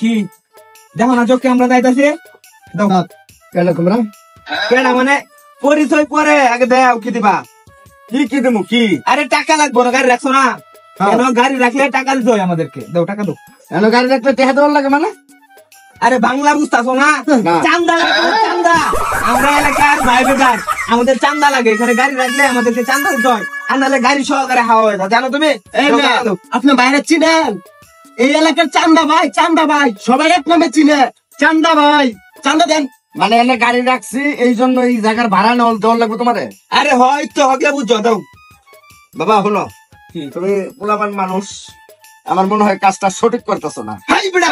কি দেখো না চোখে আমরা যাইতাছি কেনা মানে পরিচয় পরে আগে দেও কি দিবা কি দেবো কি আরে টাকা লাগবো না গাড়ি রাখছো না কেন গাড়ি রাখলে টাকা দিতে হয় আমাদেরকে দাও টাকা দাও কেন গাড়ি রাখলে টাকা দেওয়ার লাগে মানে আরে বাংলা বুঝতেছো না চান্দা লাগে চান্দা আমরা এলাকার ভাই বেকার আমাদের চান্দা লাগে এখানে গাড়ি রাখলে আমাদেরকে চান্দা দিতে হয় আর নাহলে গাড়ি সহকারে হাওয়া হয়ে যায় জানো তুমি আপনি বাইরে চিনেন এই এলাকার চান্দা ভাই সবাই এক নামে চিনে চান্দা ভাই চান্দা দেন মানে এনে গাড়ি রাখছি এই জন্য এই জায়গার ভাড়া দেওয়ার লাগবে তোমারে আরে হয়তো হগলে বুঝছো দাও বাবা হলো তুমি পোলাপান মানুষ আমার মনে হয় কাজটা সঠিক করতেছো না হাই বেড়া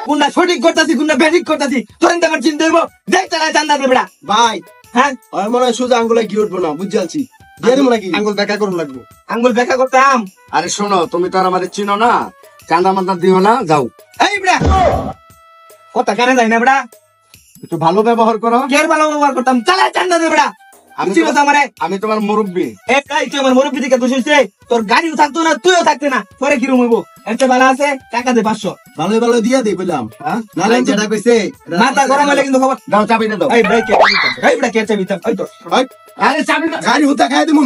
কোনটা সঠিক করতেছি কোনটা বেঠিক করতেছি তোর আমার চিন্তা দেবো দেখতে না চান্দা দেবে বেড়া ভাই হ্যাঁ আমার মনে হয় সোজা আঙ্গুলে কি উঠবো না বুঝতে আছি আঙ্গুল দেখা করুন লাগবো আঙ্গুল দেখা করতাম আরে শোনো তুমি তো আর আমাদের চিনো না চান্দা মান্দা দিও না যাও এই বেড়া কথা কানে যায় না বেড়া একটু ভালো ব্যবহার করো কে ভালো ব্যবহার করতাম চালা চান্দা দে বেড়া আমি তোমার মুরব্বী একাই তুই আমার মুরব্বী দিকে দোষ হইছে তোর গাড়িও থাকতো না তুইও থাকতে না পরে কিরম হইব একটা ভালো আছে টাকা দে 500 ভালো ভালো দিয়া দে বললাম নালে যেটা কইছে মাথা গরম হলে কিন্তু খবর দাও চাবি দাও এই ব্রেক এই ব্রেক চাবি দাও এই তো আরে চাবি গাড়ি হুতা খাই দিমু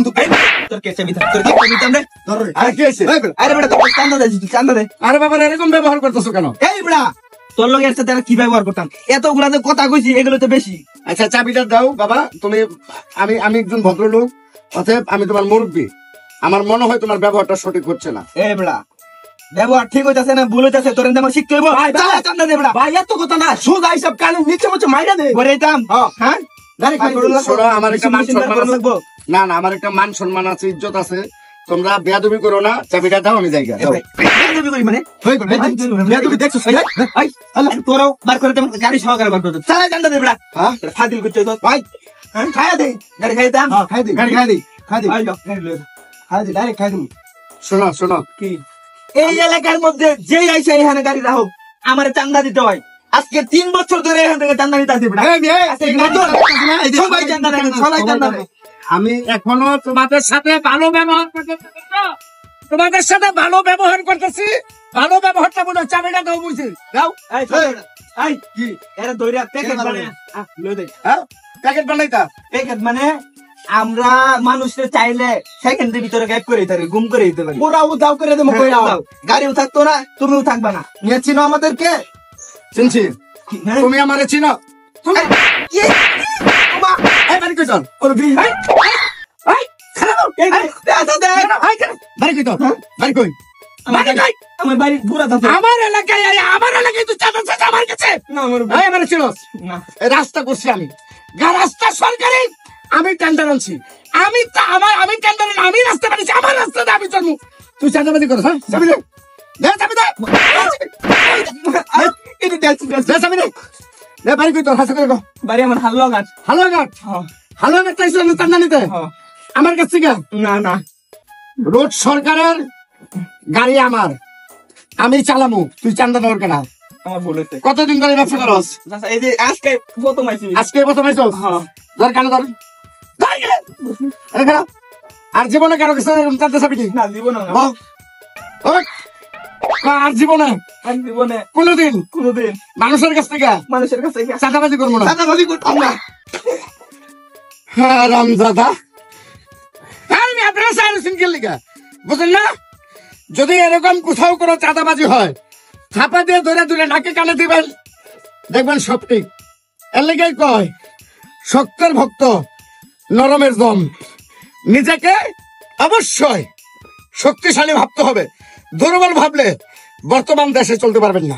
তোর কে চাবি দাও তোর কে চাবি দাও রে আরে কি হইছে আরে বেটা তোর চান্দা দে আরে বাবা এরকম ব্যবহার করতেছো কেন এই বেটা তোর লোক এর সাথে কি ব্যবহার করতাম এতগুলা যে কথা কইছি এগুলো তো বেশি আচ্ছা চাবিটা দাও বাবা তুমি আমি একজন ভদ্রলোক অতএব আমি তোমার মুরব্বী আমার মনে হয় তোমার ব্যবহারটা সঠিক হচ্ছে না এই বেড়া ব্যবহার ঠিক হইতাছে না ভুল হইতাছে তোর আমার শিখতে হইব চান্দা দে বেড়া ভাই এত কথা না সোজা হিসাব কানুন নিচে মুচে মাইরা দে বলে দিতাম হ্যাঁ আমার একটা মান সম্মান লাগবো না না আমার একটা মান সম্মান আছে ইজ্জত আছে তোমরা বেয়াদবি করো না চাবিটা দাও আমি জায়গা বেয়াদবি করি মানে বেয়াদবি দেখছো তোরাও বার করে গাড়ি সহকারে বার করতে চালা চান্দা দে বেড়া ফাদিল করতে ভাই খাইয়া দে গাড়ি খাই দাম খাই দে গাড়ি খাই দে খাই দে ডাইরেক্ট খাই দে শোনো শোনো কি এই এলাকার মধ্যে যেই আইসা এখানে গাড়ি রাখো আমার চান্দা দিতে হয় আজকে 3 বছর ধরে এখান থেকে চান্দা নিতে আসি সবাই চান্দা দেয় সবাই চান্দা দেয় আমি এখনো তোমাদের সাথে ভালো ব্যবহার করতেছি তোমাদের সাথে ভালো ব্যবহার করতেছি ভালো ব্যবহারটা মনে হচ্ছে আমি দাও বুঝছি দাও এই কি এরা দইরা প্যাকেট বানাই লই দে হ্যাঁ প্যাকেট বানাইতা প্যাকেট মানে আমরা মানুষের চাইলে সেকেন্ডের ভিতরে গায়েব করে দিতে পারি গুম করে দিতে পারি পুরা উধাও করে দেবো কইরা গাড়িও থাকতো না তুমিও থাকবা না নিয়ে চিনো আমাদেরকে চিনছি তুমি আমারে চিনো তুমি কি বাবা এই বাড়ি কই চল ওর বি এই খানা দাও এই দাদা দে বাড়ি কই তো বাড়ি কই আমার বাড়ি পুরা দাদা আমার এলাকায় তুই চাঁদা চাচা আমার কাছে না আমার ভাই আমারে চিনোস না রাস্তা করছি আমি রাস্তা সরকারি আমি টেন্ডার আনছি আমি টেন্ডার আমি রাস্তা বানিয়েছি আমার রাস্তাতে আমি চলবো তুই চাঁদাবাজি করছ হ্যাঁ চাবি দে চাবি দে চাবি দে বাড়ি কই তোর হাসা করে বাড়ি আমার হালুয়াঘাট চাইছিল চান্দা নিতে আমার কাছ থেকে না না রোড সরকারের গাড়ি আমার আমি চালামু তুই চান্দা দেওয়ার কেনা আমার বলেছে কতদিন ধরে ব্যবসা করস এই যে আজকে প্রথম আইছিস ধর কানে ধর আর জীবনে কারো কাছে চান্দা চাবি না জীবনে আর জীবনে কোনদিন মানুষের কাছ থেকে চাঁদাবাজি করবো না চাঁদাবাজি করতাম না রামজাদা আমি আপনারা সাইরুসিন কে লিখা বুঝলেন না যদি এরকম কোথাও কোনো চাঁদাবাজি হয় ছাপা দিয়ে ধরে ধরে নাকে কানে দিবেন দেখবেন সব ঠিক এর লেগেই কয় শক্তের ভক্ত নরমের দম নিজেকে অবশ্যই শক্তিশালী ভাবতে হবে দুর্বল ভাবলে বর্তমান দেশে চলতে পারবেন না।